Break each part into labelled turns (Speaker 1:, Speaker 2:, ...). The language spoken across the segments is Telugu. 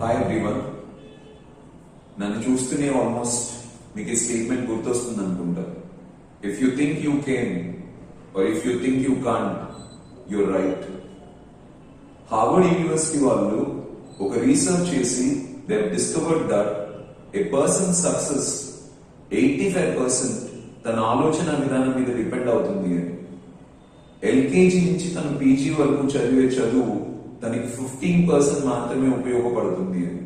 Speaker 1: Hi everyone. నన్ను చూస్తూనే ఆల్మోస్ట్ మీకు ఈ స్టేట్మెంట్ గుర్తొస్తుంది అనుకుంటా. If you think you can or if you think you can't, you're right. Harvard university వాళ్ళు ఒక రీసెర్చ్ చేసి they have discovered that a person success 85% తన ఆలోచన విధానం మీద డిపెండ్ అవుతుంది అని. ఎల్కేజీ నుంచి తను పీజీ వరకు చదివే చదువు తనకి 15% మాత్రమే ఉపయోగపడుతుంది అని.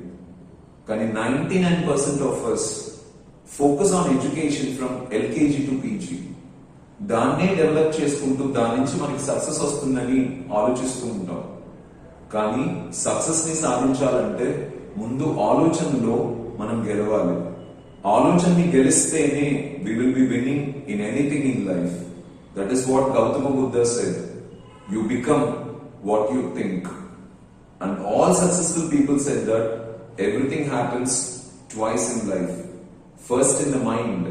Speaker 1: కానీ 99% of us focus on education from LKG to PG. దాన్నే డెవలప్ చేసుకుంటూ దాని నుంచి మనకి సక్సెస్ వస్తుందని ఆలోచిస్తూ ఉంటాం. కానీ సక్సెస్ ని సాధించాలంటే ముందు ఆలోచనలో మనం గెలవాలి. ఆలోచనని గెలిస్తేనే we will be winning in anything in life. That is what Gautama Buddha said. You become what you think. And all successful people said that everything happens twice in life. First in the mind,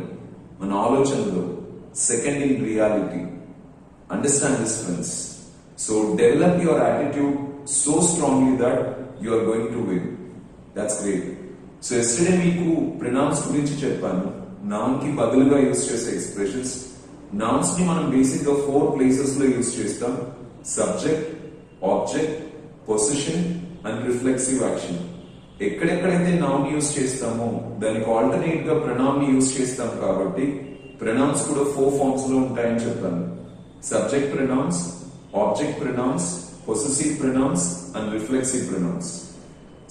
Speaker 1: మన ఆలోచనలో. Second in reality. Understand this, friends. So develop your attitude so strongly that you are going to win. That's great. So yesterday మీకు pronouns గురించి చెప్పాను. నౌన్ కి బదులుగా యూజ్ చేసే ఎక్స్ప్రెషన్స్. నౌన్స్ ని మనం బేసిక్ గా 4 ప్లేసెస్ లో యూజ్ చేస్తాం: subject, object, position and reflexive action. ఎక్కడెక్కడైతే నౌన్ యూజ్ చేస్తామో దానికి ఆల్టర్నేట్ గా ప్రొనౌన్ ని యూజ్ చేస్తాం కాబట్టి ప్రొనౌన్స్ కూడా 4 ఫార్మ్స్ లో ఉంటాయని చెప్పాను: subject pronouns, object pronouns, possessive pronouns and reflexive pronouns.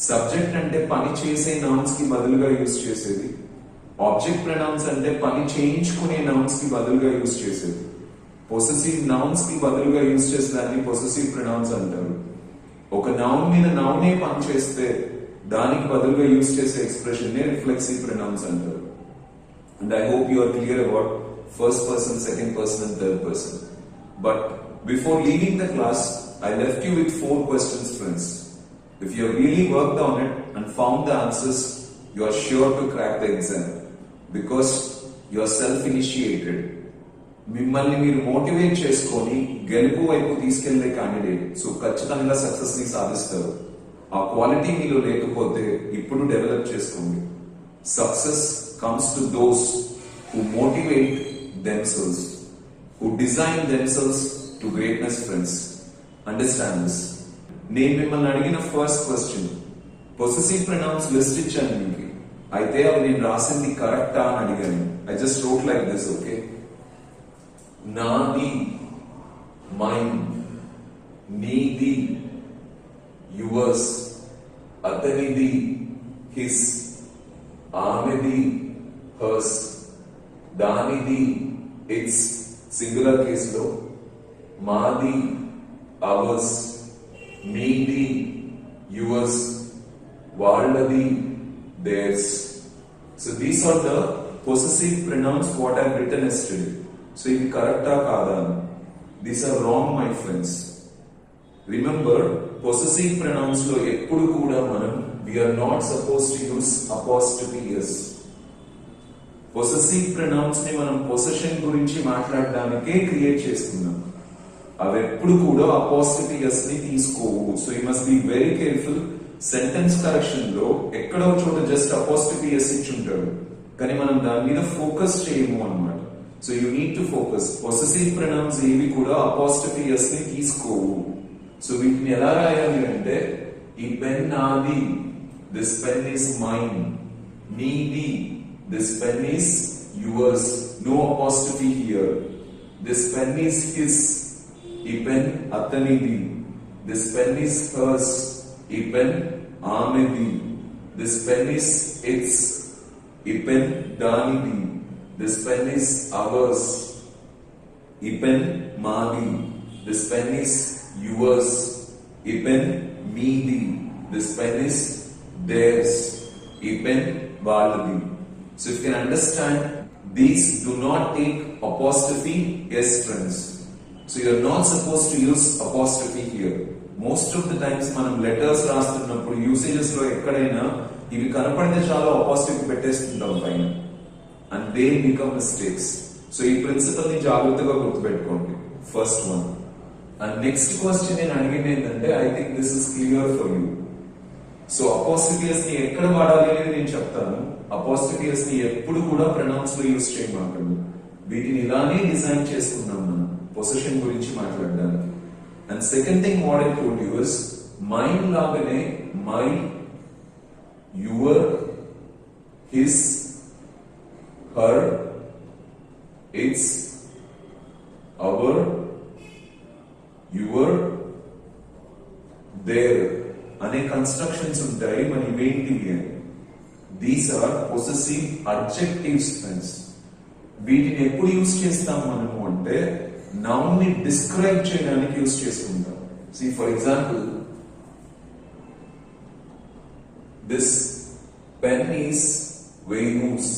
Speaker 1: Subject అంటే పని చేసే నౌన్స్ కి బదులుగా యూజ్ చేసేది. ఆబ్జెక్ట్ ప్రొనౌన్స్ అంటే పని చేయించుకునే నౌన్స్ కి బదులుగా యూజ్ చేసేది. పొసెసివ్ నౌన్స్ కి బదులుగా యూజ్ చేసేదాన్ని పొసెసివ్ ప్రొనౌన్స్ అంటారు. ఒక నౌన్ మీద నౌనే పని చేస్తే దానికి బదులుగా యూజ్ చేసే ఎక్స్ప్రెషన్ నే రిఫ్లెక్సివ్ ప్రొనౌన్స్ అంటారు. And I hope you are clear about first person, second person and third person. But before leaving the class I left you with 4 questions, friends. If you have really worked on it and found the answers, you are sure to crack the exam because you are self-initiated. మిమ్మల్ని మీరు మోటివేట్ చేసుకొని గెలుపు వైపు తీసుకెళ్లే క్యాండిడేట్. సో ఖచ్చితంగా సక్సెస్ ని సాధిస్తారు. ఆ క్వాలిటీ మీలో లేకపోతే ఇప్పుడు డెవలప్ చేసుకోండి. Success comes to those who motivate themselves, who design themselves to greatness, friends. Understand this. నేను మిమ్మల్ని అడిగిన first question possessive pronouns list ఇచ్చాను మీకు. అయితే అవి నేను రాసింది కరెక్టా అని అడిగాను. I just wrote like this. Okay, నాది, మైండ్, నీది, యువర్స్, అతనిది, హిస్, ఆమెది, హర్స్, దానిది, ఇట్స్ సింగులర్ కేసులో, మాది, ours, మీది, yours, వాళ్ళది, theirs. So these are the possessive pronouns what I have written yesterday. So ఇది కరెక్టా కాదా? These are wrong, my friends. Remember, possessive pronouns లో ఎప్పుడు కూడా మనం we are not supposed to use apostrophe s. possessive pronouns ని మనం పొసెషన్ గురించి మాట్లాడడానికే క్రియేట్ చేసుకున్నాం. అవి ఎప్పుడు కూడా అపాస్ట్రఫీ ఎస్ ని తీసుకోవు. So you must be very careful. Sentence correction లో ఎక్కడో చోట జస్ట్ అపాస్ట్రఫీ ఎస్ ఇచ్చి ఉంటాడు, కానీ మనం దాని మీద ఫోకస్ చేయము అన్నమాట. So you need to focus. Possessive pronouns ఏవి కూడా అపాస్ట్రఫీ ఎస్ ని తీసుకోవు. సో వీటిని ఎలా రాయాలి అంటే, ఈ పెన్ నాది, దిస్ పెన్ ఈస్ మైన్. నీది, this pen is yours, no apostrophe here. This pen is his, ఈ పెన్ అతనిది. దిస్ పెన్ ఈస్ హర్స్, ఈ పెన్ ఆమెది. దిస్ పెన్ ఈస్ ఇట్స్, ఈ పెన్ దానిది. దిస్ పెన్ ఈస్ అవర్స్, ఈ పెన్ మాది. దిస్ పెన్ ఈస్ యువర్స్, ఈ పెన్ మీది. దిస్ పెన్ ఈస్ theirs, ఈ పెన్ వాళ్ళది. So if you can understand, these do not take apostrophe s, friends. So you are not supposed to use apostrophe here. Most of the times మనం లెటర్స్ రాస్తున్నప్పుడు యూసేజెస్ లో ఎక్కడైనా ఇవి కనపడితే చాలా అపాస్ట్రఫీ పెట్టేస్తుంటాం పైన, and they become mistakes. So ఈ ప్రిన్సిపల్ ని జాగ్రత్తగా గుర్తుపెట్టుకోండి. First one. And next question నేను అడిగింది ఏంటంటే, I think this is clear for you. So apostrophes ని ఎక్కడ వాడాలి అనేది నేను చెప్తాను. అపోస్ట్రోఫియస్ ని ఎప్పుడు కూడా ప్రొనౌన్స్ లో యూజ్ చేయమాకండి. వీటిని ఇలానే డిజైన్ చేసుకున్నాం మనం పొసెషన్ గురించి మాట్లాడడానికి. And second thing what I told you is mine లాగానే my, your, his, her, its, our, your, their అనే కన్స్ట్రక్షన్స్ ఉంటాయి. మరి ఇవేంటివి అని, these are possessive adjectives friends. వీటిని ఎప్పుడు యూజ్ చేస్తాం మనము అంటే నౌన్ ని డిస్క్రైబ్ చేయడానికి యూజ్ చేసుకుంటాం. See for example, this pen is Venu's.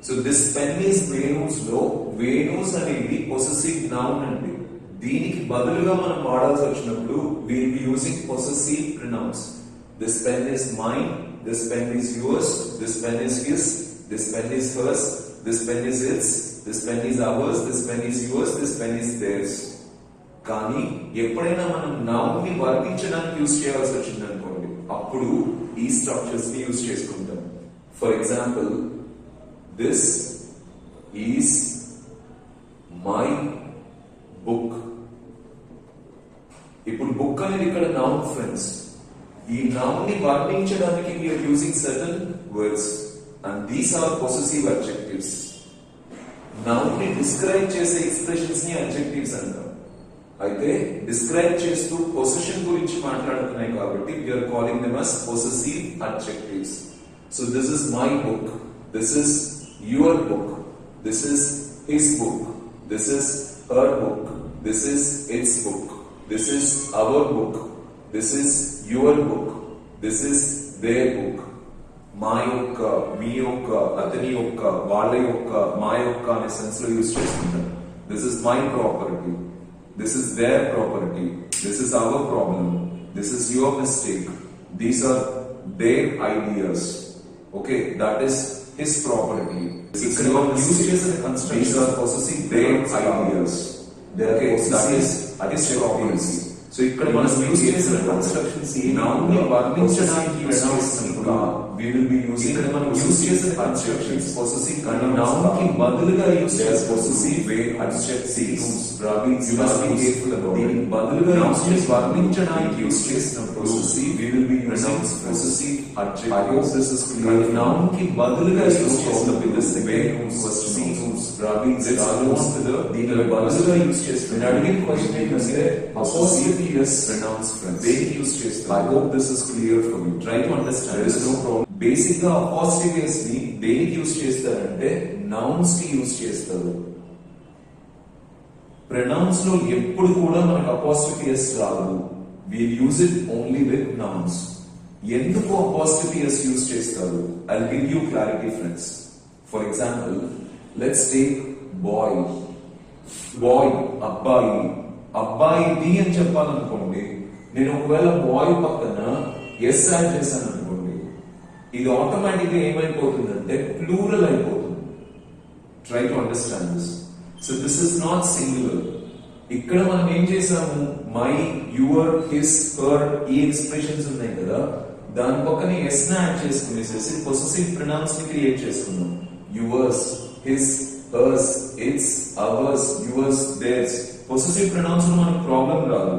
Speaker 1: So this pen is Venu's లో వేణూస్ అనేది పొసెసివ్ నౌన్ అండి. దీనికి బదులుగా మనం వాడాల్సి వచ్చినప్పుడు we'll be using possessive pronouns. This pen is mine, this pen is yours, this pen is his, this pen is hers, this pen is its, this pen is ours, this pen is yours, this pen is theirs. కానీ ఎప్పుడైనా మనం నౌన్ ని వర్ణించడానికి యూజ్ చేయాల్సి వచ్చింది అనుకోండి, అప్పుడు ఈ స్ట్రక్చర్స్ ని యూజ్ చేసుకుంటాం. For example, this is my book. ఇప్పుడు బుక్ అనేది ఇక్కడ నౌన్ ఫ్రెండ్స్. ఈ నౌన్ ని వర్ణించడానికి we are using certain words and these are possessive adjectives. Noun ని డిస్క్రైబ్ చేసే ఎక్స్ప్రెషన్స్ ని అడ్జెక్టివ్స్ అంటాం. అయితే డిస్క్రైబ్ చేస్తూ పొసెషన్ గురించి మాట్లాడుతున్నాయి కాబట్టి we are calling them as possessive adjectives. So this is my book, this is your book, this is his book, this is her book, this is its book, this is our book, this is your book, this is their book. మా యొక్క, మీ యొక్క, అతని యొక్క, వాళ్ళ యొక్క, మా యొక్క అనే సెన్స్ లో యూజ్ చేసుకుంటాం. This is my property, this is their property, this is our problem, this is your mistake, these are their ideas. Okay, that is his property. ఇక్కడ మనం యూజ్ చేసిన construction are possessive their ideas. Okay, that is adjectives. So ఇక్కడ మనం యూజ్ చేసిన కన్స్ట్రక్షన్స్ ఈ నౌన్ ని వర్ణించడానికి యూజ్ చేసినప్పుడు we will be using ఇక్కడ మనం యూజ్ చేసిన కన్స్ట్రక్షన్స్ పొసెసివ్ కానీ నౌన్ కి బదులుగా యూజ్ చేసే possessive way adjectives. Ravi, you must be careful about it. దీనికి బదులుగా యూజ్ చేసి వర్ణించడానికి యూజ్ చేసినప్పుడు we will be using possessive adjectives. I hope this is clear. Noun కి బదులుగా యూజ్ చేసినప్పుడు this way was Ravi, దీనికి బదులుగా యూజ్ చేస్తాం. నేను అడిగిన క్వశ్చన్ ఏంటంటే అపోస్ట్రోఫియస్ ప్రొనౌన్స్ ఫ్రెండ్స్ దేనికి యూజ్ చేస్తాం. I hope this is clear for you. Try to understand. There is no problem. Basic గా అపోస్ట్రోఫియస్ ని దేనికి యూజ్ చేస్తారంటే నౌన్స్ కి యూజ్ చేస్తారు. ప్రొనౌన్స్ లో ఎప్పుడు కూడా మనకు అపోస్ట్రోఫియస్ రాదు. we use it only with nouns. ఎందుకు అపోస్ట్రోఫియస్ యూజ్ చేస్తారు? I'll give you clarity friends. For example, let's take boy. Boy, అబ్బాయి. అబ్బాయిది అని చెప్పాలనుకోండి, నేను ఒకవేళ బాయ్ పక్కన ఎస్ యాడ్ చేశాను అనుకోండి, ఇది ఆటోమేటిక్ గా ఏమైపోతుందంటే ప్లూరల్ అయిపోతుంది. Try to understand this. So this is not singular. ఇక్కడ మనం ఏం చేసాము, మై, యువర్, హిస్, హర్ ఈ ఎక్స్ప్రెషన్స్ ఉన్నాయి కదా, దాని పక్కన ఎస్ ని యాడ్ చేసుకునేసేసి పొసెసివ్ ప్రొనౌన్స్ ని క్రియేట్ చేసుకున్నాం. Yours, his, hers, its, ours, yours, theirs. Possessive pronouns లో మనకు ప్రాబ్లం రాదు,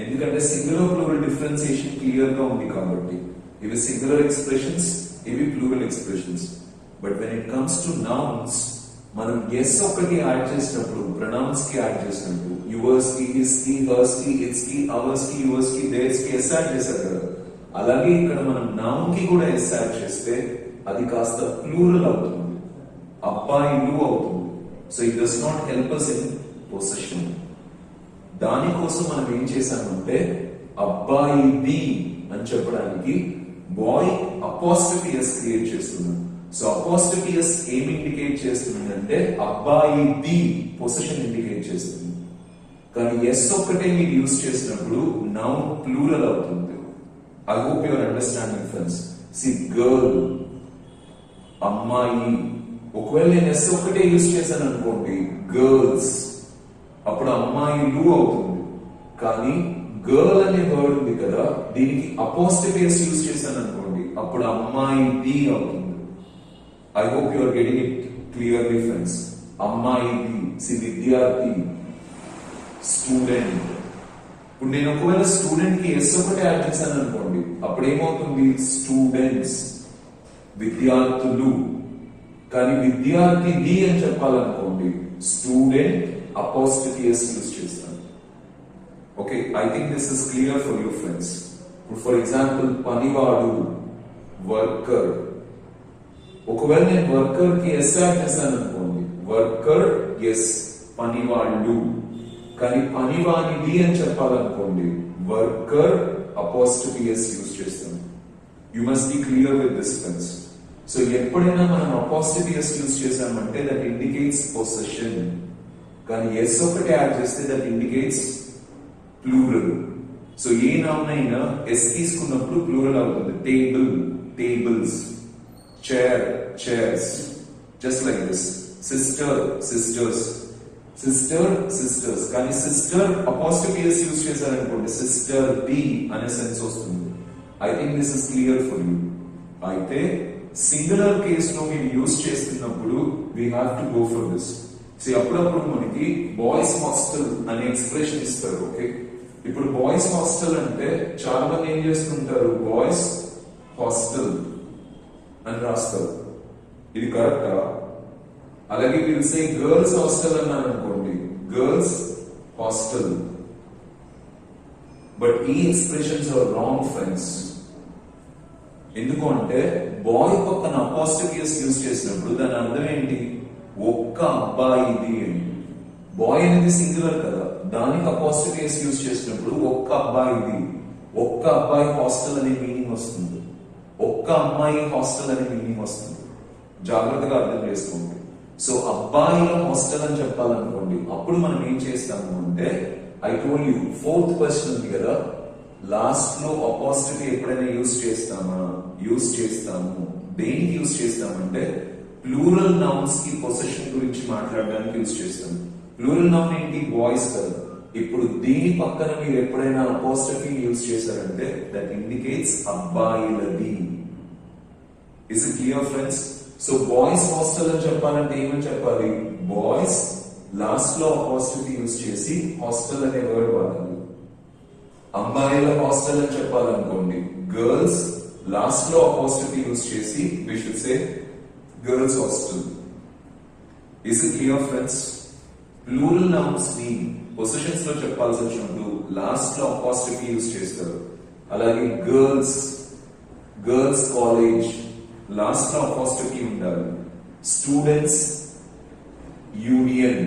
Speaker 1: ఎందుకంటే సింగులర్ ప్లూరల్ డిఫరెన్సియేషన్ క్లియర్ గా ఉంది కాబట్టి. ఇవి సింగులర్ ఎక్స్ప్రెషన్స్, ఇవి plural expressions. But when it comes to nouns, మనం ఎస్ ఒకటి యాడ్ చేసినప్పుడు, ప్రొనౌన్స్ కి యాడ్ చేసినప్పుడు, యువర్స్ కి, హిస్ కి, హర్స్ కి, ఇట్స్ కి, అవర్స్ కి, యువర్స్ కి, దేర్స్ కి ఎస్ యాడ్ చేశారు కదా, అలాగే ఇక్కడ మనం నౌన్ కి కూడా ఎస్ యాడ్ చేస్తే అది కాస్త ప్లూరల్ అవుతుంది, అబ్బాయిలు అవుతుంది. So it does not help us in possession. దానికోసం మనం ఏం చేశామంటే అబ్బాయిది అని చెప్పడానికి బాయ్ అపోస్ట్రోఫియస్ క్రియేట్ చేస్తున్నాం. సో అపోస్ట్రోఫియస్ ఏం ఇండికేట్ చేస్తుంది అంటే అబ్బాయిది పొసెషన్ ఇండికేట్ చేస్తుంది. కానీ ఎస్ ఒక్కటే మీరు యూజ్ చేసినప్పుడు నౌన్ ప్లూరల్ అవుతుంది. I hope your understanding friends. See girl, అమ్మాయి. ఒకవేళ నేను ఎస్ ఒక్కటే యూజ్ చేశాను అనుకోండి, గర్ల్స్, అప్పుడు అమ్మాయిలు అవుతుంది. కానీ గర్ల్ అనే వర్డ్ ఉంది కదా, దీనికి అపోస్ట్రఫీ ఎస్ యూజ్ చేశాను అనుకోండి, అప్పుడు అమ్మాయి ది అవుతుంది. I hope you are getting it clearly friends. అమ్మాయి ది, విద్యార్థి, స్టూడెంట్. ఇప్పుడు నేను ఒకవేళ స్టూడెంట్ కి ఎస్ ఒకటి యాడ్ చేశాను అనుకోండి, అప్పుడు ఏమవుతుంది? స్టూడెంట్స్, విద్యార్థులు. కానీ విద్యార్థి ది అని చెప్పాలనుకోండి, స్టూడెంట్ అపోస్ట్రఫీ ఎస్ యూజ్ చేస్తాను. Okay, I think this is clear for you friends. ఇప్పుడు ఫర్ ఎగ్జాంపుల్ పనివాడు, వర్కర్. ఒకవేళ నేను వర్కర్ కి ఎస్ యాడ్ చేశాను అనుకోండి, వర్కర్ ఎస్, పనివాళ్ళు. కానీ పనివానిది అని చెప్పాలనుకోండి, వర్కర్ అపోస్ట్రఫీ ఎస్ యూజ్ చేస్తాను. You must be clear with this friends. So ఎప్పుడైనా మనం అపోస్ట్రఫీ ఎస్ యూజ్ చేసామంటే దట్ ఇండికేట్స్ పొసెషన్. కానీ ఎస్ ఒకటి యాడ్ చేస్తే that indicates plural. So a noun అయినా ఎస్ తీసుకున్నప్పుడు ప్లూరల్ అవుతుంది. Table, tables. Chair, chairs. Just like this. Sister, sisters. Sister, sisters. కానీ సిస్టర్ అపోస్ట్రఫీ ఎస్ యూజ్ చేశారనుకోండి, సిస్టర్ ది అనే సెన్స్ వస్తుంది. I think this is clear for you. అయితే సింగులర్ కేసులో మీరు యూజ్ చేస్తున్నప్పుడు we have to go for this. So అప్పుడప్పుడు మనకి బాయ్స్ హాస్టల్ అనే ఎక్స్ప్రెషన్ ఇస్తారు. ఓకే, ఇప్పుడు బాయ్స్ హాస్టల్ అంటే చాలా మంది ఏం చేస్తుంటారు, బాయ్స్ హాస్టల్ అని రాస్తారు. ఇది కరెక్టా? అలాగే పిలిచే గర్ల్స్ హాస్టల్ అన్నారు అనుకోండి, గర్ల్స్ హాస్టల్. బట్ ఈ ఎక్స్ప్రెషన్స్ ఆర్ రాంగ్ ఫ్రెండ్స్. ఎందుకు అంటే బాయ్ పక్కన అపోస్ట్రఫీ ఎస్ యూజ్ చేసినప్పుడు దాని అర్థం ఏంటి? ఒక్క అబ్బాయిది అని. బాయ్ అనేది సింగులర్ కదా, దానికి అపోస్ట్రఫీ ఎస్ యూజ్ చేసినప్పుడు ఒక్క అబ్బాయిది, ఒక్క అబ్బాయి హాస్టల్ అనే మీనింగ్ వస్తుంది, ఒక్క అమ్మాయి హాస్టల్ అనే మీనింగ్ వస్తుంది. జాగ్రత్తగా అర్థం చేసుకోండి. సో అబ్బాయిల హాస్టల్ అని చెప్పాలనుకోండి, అప్పుడు మనం ఏం చేస్తాము అంటే, I told you fourth question ఉంది కదా, లాస్ట్ లో అపోస్ట్రఫీ ఎప్పుడైనా యూజ్ చేస్తామా? యూజ్ చేస్తాము. దేనికి యూజ్ చేస్తామంటే ప్లూరల్ నౌన్స్ కి పొసెషన్ గురించి మాట్లాడడానికి యూజ్ చేస్తాము. ప్లూరల్ నౌన్ ఏంటి? బాయ్స్ కదా. ఇప్పుడు దీని పక్కన మీరు ఎప్పుడైనా అపోస్ట్రఫీ యూజ్ చేశారంటే దట్ ఇండికేట్స్ అబ్బాయిలది. Is it clear friends? So boys hostel అని చెప్పాలంటే ఏమని చెప్పాలి? బాయ్స్ లాస్ట్ లో అపోస్ట్రఫీ యూజ్ చేసి హాస్టల్ అనే వర్డ్ వాడాలి. అమ్మాయిల హాస్టల్ అని చెప్పాలనుకోండి, గర్ల్స్ లాస్ట్ లో అపోస్ట్రఫీ యూజ్ చేసి we should say girls hostel. Is it clear friends? Plural nouns ని పొజిషన్స్ లో చెప్పాల్సి వచ్చినప్పుడు లాస్ట్ లో అపోస్ట్రఫీ యూజ్ చేస్తారు. అలాగే గర్ల్స్, గర్ల్స్ కాలేజ్ లాస్ట్ లో అపోస్ట్రఫీ ఉండాలి. స్టూడెంట్స్ యూనియన్,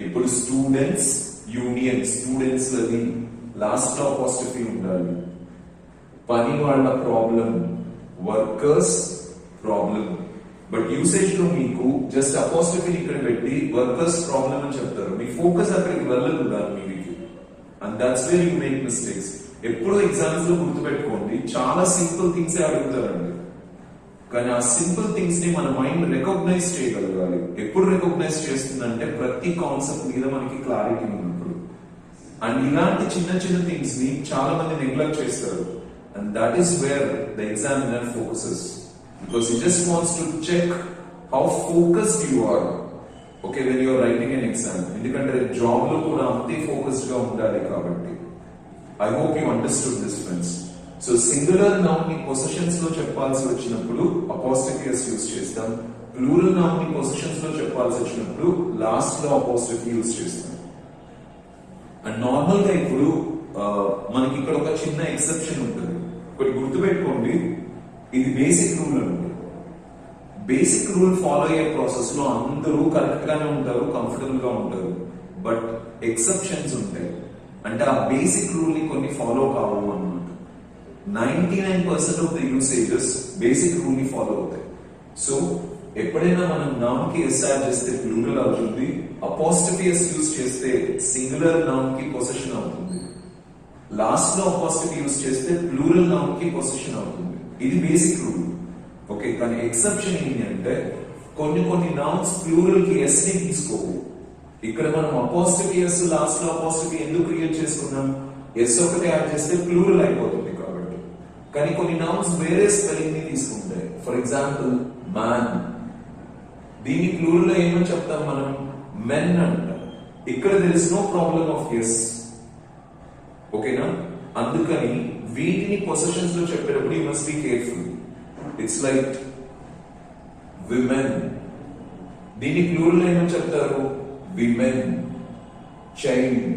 Speaker 1: ఇప్పుడు స్టూడెంట్స్ యూనియన్, స్టూడెంట్స్ అది లాస్ట్ లో అపోస్ట్రఫీ ఉండాలి. పని వాళ్ళ problem, workers problem. But usage లో మీకు జస్ట్ అపోస్ట్రఫీ ఇక్కడ పెట్టి వర్కర్స్ ప్రాబ్లం అని చెప్తారు. మీ ఫోకస్ అక్కడికి వెళ్ళదు దాని మీదకి. And that's where you make mistakes. ఎప్పుడు ఎగ్జామ్స్ లో గుర్తుపెట్టుకోండి, చాలా సింపుల్ థింగ్స్ అడుగుతారండి, కానీ ఆ సింపుల్ థింగ్స్ ని మన మైండ్ రికగ్నైజ్ చేయగలగాలి. ఎప్పుడు రికగ్నైజ్ చేస్తుందంటే ప్రతి కాన్సెప్ట్ మీద మనకి క్లారిటీ ఉన్నప్పుడు. అండ్ ఇలాంటి చిన్న చిన్న థింగ్స్ ని చాలా మంది నెగ్లెక్ట్ చేస్తారు. And that is where the examiner focuses, because he just wants to check how focused you are, okay, when you are writing an exam. ఎందుకంటే జాబ్ లో కూడా అంతే ఫోకస్డ్ గా ఉండాలి కాబట్టి. I hope you understood this, friends. So singular noun ని పొజిషన్స్ లో చెప్పాల్సి వచ్చినప్పుడు అపోస్ట్రఫీ ఎస్ యూజ్ చేస్తాం. ప్లూరల్ నౌన్ ని పొజిషన్స్ లో చెప్పాల్సి వచ్చినప్పుడు లాస్ట్ లో అపోస్ట్రఫీ యూజ్ చేస్తాం. అండ్ నార్మల్ గా ఇప్పుడు మనకి ఇక్కడ ఒక చిన్న ఎక్సెప్షన్ ఉంటుంది. ఒకటి గుర్తుపెట్టుకోండి, ఇది బేసిక్ రూల్ అండి. బేసిక్ రూల్ ఫాలో అయ్యే ప్రాసెస్ లో అందరూ కరెక్ట్ గానే ఉంటారు, కంఫర్టబుల్ గా ఉంటారు. బట్ ఎక్సెప్షన్స్ ఉంటాయి. అంటే ఆ బేసిక్ రూల్ ని కొన్ని ఫాలో కావు అన్నమాట. 99% of the usages basic rule ని ఫాలో అవుతాయి. సో ఎప్పుడైనా మనం నౌన్ కి ఎస్ యాడ్ చేస్తే ప్లూరల్ అవుతుంది, అపోస్ట్రఫీ ఎస్ యూజ్ చేస్తే సింగులర్ నౌన్ కి పొజిషన్ అవుతుంది, లాస్ట్ లో అపోస్ట్రఫీ యూజ్ చేస్తే ప్లూరల్ నౌన్ కి పొజిషన్ అవుతుంది. ఇది బేసిక్ రూల్. ఓకే, కానీ ఎక్సెప్షన్ ఏంటి అంటే కొన్ని నౌన్స్ ప్లూరల్ కి ఎస్ ని తీసుకోవు. ఇక్కడ మనం అపోస్ట్రఫీ ఎస్ లాస్ట్ లో అపోస్ట్రఫీ ఎందుకు క్రియేట్ చేసుకున్నాం? ఎస్ ఒకటి యాడ్ చేస్తే ప్లూరల్ అయిపోతుంది కాబట్టి. కానీ కొన్ని నౌన్స్ వేరే స్పెల్లింగ్ ని తీసుకుంటాయి. ఫర్ ఎగ్జాంపుల్ మ్యాన్, దీని ప్లూరల్ లో ఏమని చెప్తాం మనం? మెన్ అంటాం. ఇక్కడ there is no problem of S. ఓకేనా? అందుకని వీటిని పొజిషన్స్ లో చెప్పేటప్పుడు you must be careful. It's like women, దీని ప్లూరల్ లో ఏమని చెప్తారు? Women, child,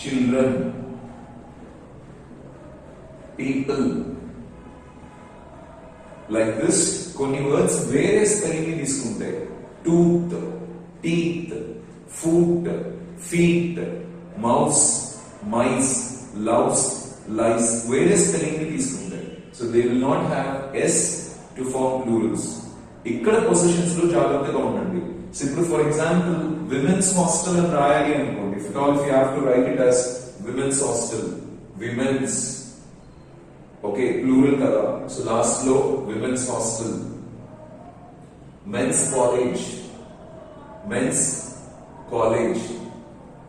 Speaker 1: children, people. Like this కొన్ని వర్డ్స్ వేరే స్పెల్లింగ్ ని తీసుకుంటాయి. Tooth, teeth, foot, feet, mouse, mice, louse, lice వేరే స్పెల్లింగ్ ని తీసుకుంటాయి. So they will not have S to form plurals. ఇక్కడ పొజిషన్స్ లో జాగ్రత్తగా ఉండండి. సో ఇప్పుడు ఫర్ ఎగ్జాంపుల్ విమెన్స్ హాస్టల్ అని రాయాలి అనుకోండి. If you have to write it as women's hostel, women's, okay, plural కదా. సో లాస్ట్ లో women's hostel. Men's college, men's college.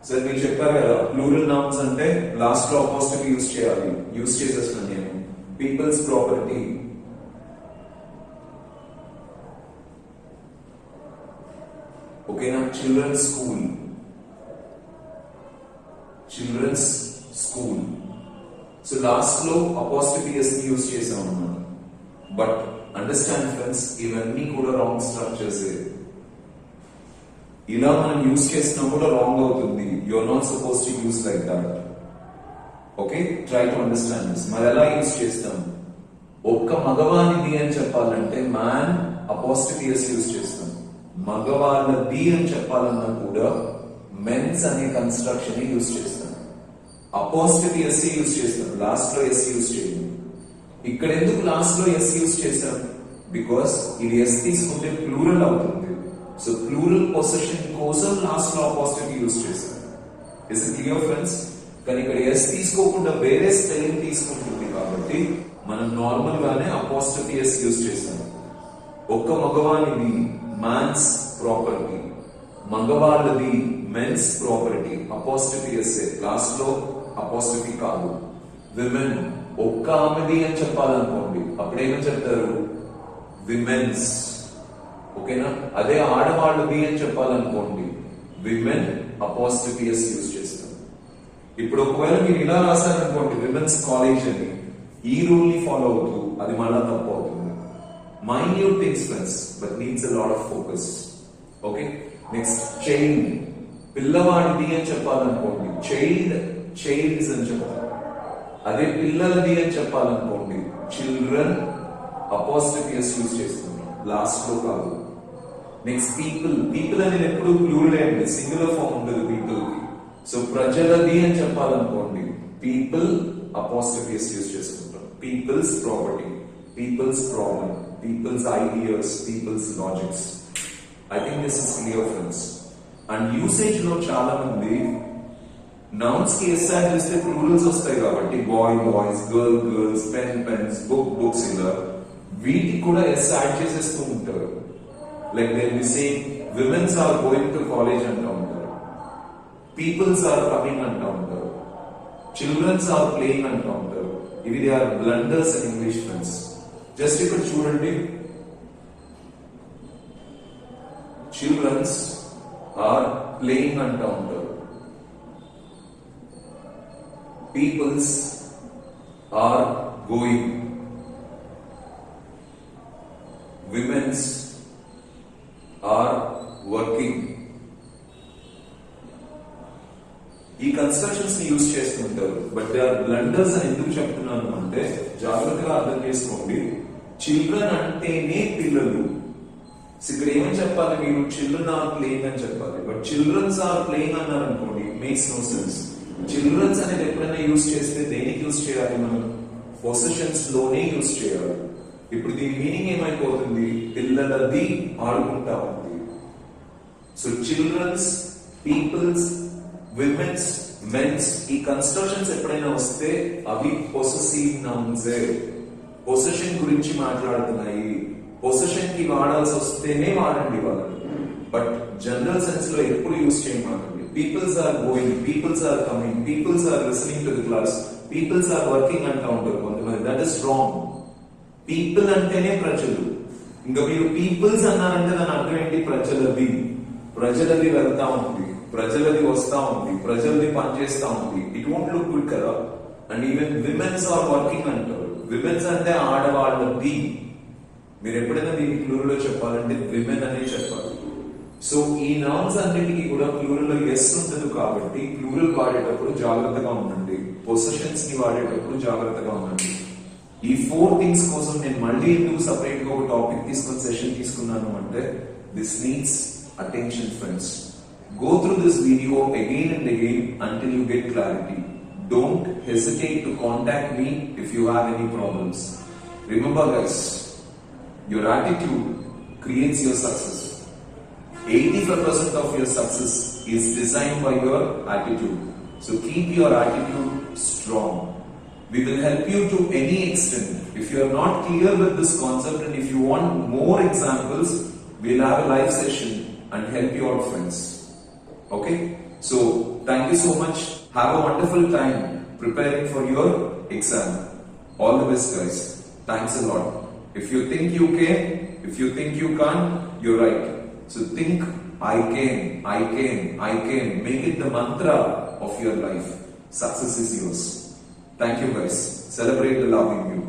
Speaker 1: So మీరు చెప్పారు కదా ప్లూరల్ నౌన్స్ అంటే లాస్ట్ లో అపోస్ట్రఫీ యూజ్ చేయాలి. యూజ్ చేసేస్తున్నాను నేను. పీపుల్స్ ప్రాపర్టీ, ఓకేనా. Children's school, children's school. So last లో అపోస్ట్రఫీ ఎస్ ని యూజ్ చేసాం అన్నమాట. బట్ అండర్స్టాండ్ ఫ్రెండ్స్, ఇవన్నీ కూడా రాంగ్ స్ట్రక్చర్స్. ఇలా మనం యూజ్ చేసినా కూడా రాంగ్ అవుతుంది. You are not suppose to use like that. Okay, try to understand this. మరి ఎలా యూజ్ చేస్తాం? ఒక్క మగవానిది అని చెప్పాలంటే మ్యాన్ అపోస్ట్రఫీ ఎస్ యూజ్ చేస్తాం. మగవాళ్ళది అని చెప్పాలన్నా కూడా మెన్స్ అనే కన్స్ట్రక్షన్ యూజ్ చేస్తాం. అపోస్ట్రఫీ ఎస్ యూజ్ చేస్తాం. లాస్ట్ లో ఎస్ యూజ్ చేయం. ఇక్కడ ఎందుకు లాస్ట్ లో ఎస్ యూజ్ చేస్తాం? బికాస్ ఇది ఎస్ తీసుకుంటే ప్లూరల్ అవుతుంది. సో ప్లూరల్ పొజిషన్ కోసం లాస్ట్ లో అపోస్ట్రఫీ యూజ్ చేస్తాం. Is it clear friends? కానీ ఇక్కడ ఎస్ తీసుకోకుండా వేరే స్పెల్లింగ్ తీసుకుంటుంది కాబట్టి మనం నార్మల్ గానే అపోస్ట్రఫీ ఎస్ యూజ్ చేస్తాం. ఒక్క మగవానిది మ్యాన్స్ ప్రాపర్టీ, మగవాళ్ళది men's property. Apostrophe S, last లో అపోస్ట్రఫీ కాదు. విమెన్, ఒక్క ఆమెది అని చెప్పాలనుకోండి, అప్పుడేమని చెప్తారు? విమెన్స్. ఓకేనా? అదే ఆడవాళ్ళది అని చెప్పాలనుకోండి, విమెన్ అపోస్ట్రఫీ ఎస్ యూజ్ చేస్తాం. ఇప్పుడు ఒకవేళ మీరు ఇలా రాశారనుకోండి విమెన్స్ కాలేజ్ అని, ఈ రూల్ ని ఫాలో అవుతూ అది మళ్ళా తప్పు అవుతుంది. Minute things friends, but needs a lot of focus. Okay, next child, పిల్లవాడిది అని చెప్పాలనుకోండి చైల్డ్, చైల్డ్స్ అని చెప్తారు. అదే పిల్లలది అని చెప్పాలనుకోండి చిల్డ్రన్ అపోస్ట్రఫీ ఎస్ యూజ్ చేస్తున్నాం, లాస్ట్ లో కాదు. నెక్స్ట్ పీపుల్, పీపుల్ అనేది ఎప్పుడు ప్లూరల్ అండి, సింగులర్ ఫామ్ ఉండదు పీపుల్ కి. సో ప్రజలది అని చెప్పాలనుకోండి పీపుల్ అపోస్ట్రఫీ ఎస్ యూజ్ చేసుకుంటాం. People's property, people's problem, people's ideas, people's logics. I think this is clear friends. And usage లో చాలా మంది nouns కి s యాడ్ చేస్తే plurals వస్తాయి కాబట్టి boy boys, girl girls, pen pens, book books ఇలా వీటికి కూడా s యాడ్ చేసేస్తూ ఉంటారు. Like they will be saying women's are going to college అంటూ ఉంటారు, people's are coming అంటూ ఉంటారు, children's are playing అంటూ ఉంటారు. ఇవి they are blunders in English friends. Just ఇక్కడ చూడండి, చిల్డ్రన్స్ ఆర్ ప్లేయింగ్ అంటూ ఉంటారు, people's are going, women's are working. ఈ కన్స్ట్రక్షన్స్ ని యూజ్ చేస్తుంటారు. బట్ దే ఆర్ బ్లండర్స్ అని ఎందుకు చెప్తున్నాను అంటే జాగ్రత్తగా అర్థం చేసుకోండి. చిల్డ్రన్ అంటేనే పిల్లలు. ఇక్కడ ఏమని చెప్పాలి మీరు? చిల్డ్రన్ ఆర్ ప్లేయింగ్ అని చెప్పాలి. బట్ చిల్డ్రన్స్ ఆర్ ప్లేయింగ్ అన్నారు అనుకోండి, మేక్స్ నో సెన్స్. చిల్డ్రన్స్ అనేది ఎప్పుడైనా యూజ్ చేస్తే దేనికి యూజ్ చేయాలి? మనం పొజిషన్స్ లోనే యూజ్ చేయాలి. ఇప్పుడు దీని మీనింగ్ ఏమైపోతుంది? పిల్లలది ఆడుకుంటా ఉంది. So children's, people's, women's, men's, ఈ కన్స్ట్రక్షన్స్ ఎప్పుడైనా వస్తే అవి పొసెసివ్ నౌన్స్. పొసెషన్ గురించి మాట్లాడుతున్నాయి. పొసెషన్ కి వాడాల్సి వస్తేనే వాడండి వాళ్ళని, బట్ జనరల్ సెన్స్ లో ఎప్పుడు యూజ్ చేయమాకండి. Peoples are going, peoples are coming, peoples are listening to the class, peoples are working అంటా ఉంటారు కొంతమంది. That is wrong. పీపుల్ అంటేనే ప్రజలు. ఇంకా మీరు పీపుల్స్ అన్నారంటే దాని అర్థం ఏంటి? ప్రజలది వెళ్తా ఉంది, ప్రజలది వస్తా ఉంది, ప్రజలది పనిచేస్తా ఉంది. ఇట్ వోంట్ లుక్ గుడ్ కదా. And even women's are working అంటారు. విమెన్స్ అంటే ఆడవాళ్ళది. మీరు ఎప్పుడైనా దీనికి ప్లూరల్ లో చెప్పాలంటే విమెన్ అనే చెప్పాలి. సో ఈ నౌన్స్ అన్నిటికీ కూడా ప్లూరల్ లో ఎస్ ఉండదు కాబట్టి ప్లూరల్ వాడేటప్పుడు జాగ్రత్తగా ఉండండి. పొసెషన్స్ ని వాడేటప్పుడు జాగ్రత్తగా ఉండండి. ఈ 4 థింగ్స్ కోసం నేను మళ్ళీ ఎందుకు సపరేట్ గా ఒక టాపిక్ తీసుకొని సెషన్ తీసుకున్నాను అంటే, this needs attention friends. Go through this video again and again until you get clarity. Don't hesitate to contact me if you have any problems. Remember guys, your attitude creates your success. 85% of your success is designed by your attitude. So keep your attitude strong. We will help you to any extent. If you are not clear with this concept and if you want more examples, we'll have a live session and help you out friends. Okay? So thank you so much. Have a wonderful time preparing for your exam. All the best guys. Thanks a lot. If you think you can, if you think you can't, you're right. So think I can, I can, I can. Make it the mantra of your life. Success is yours. Thank you guys. Celebrate the love in you.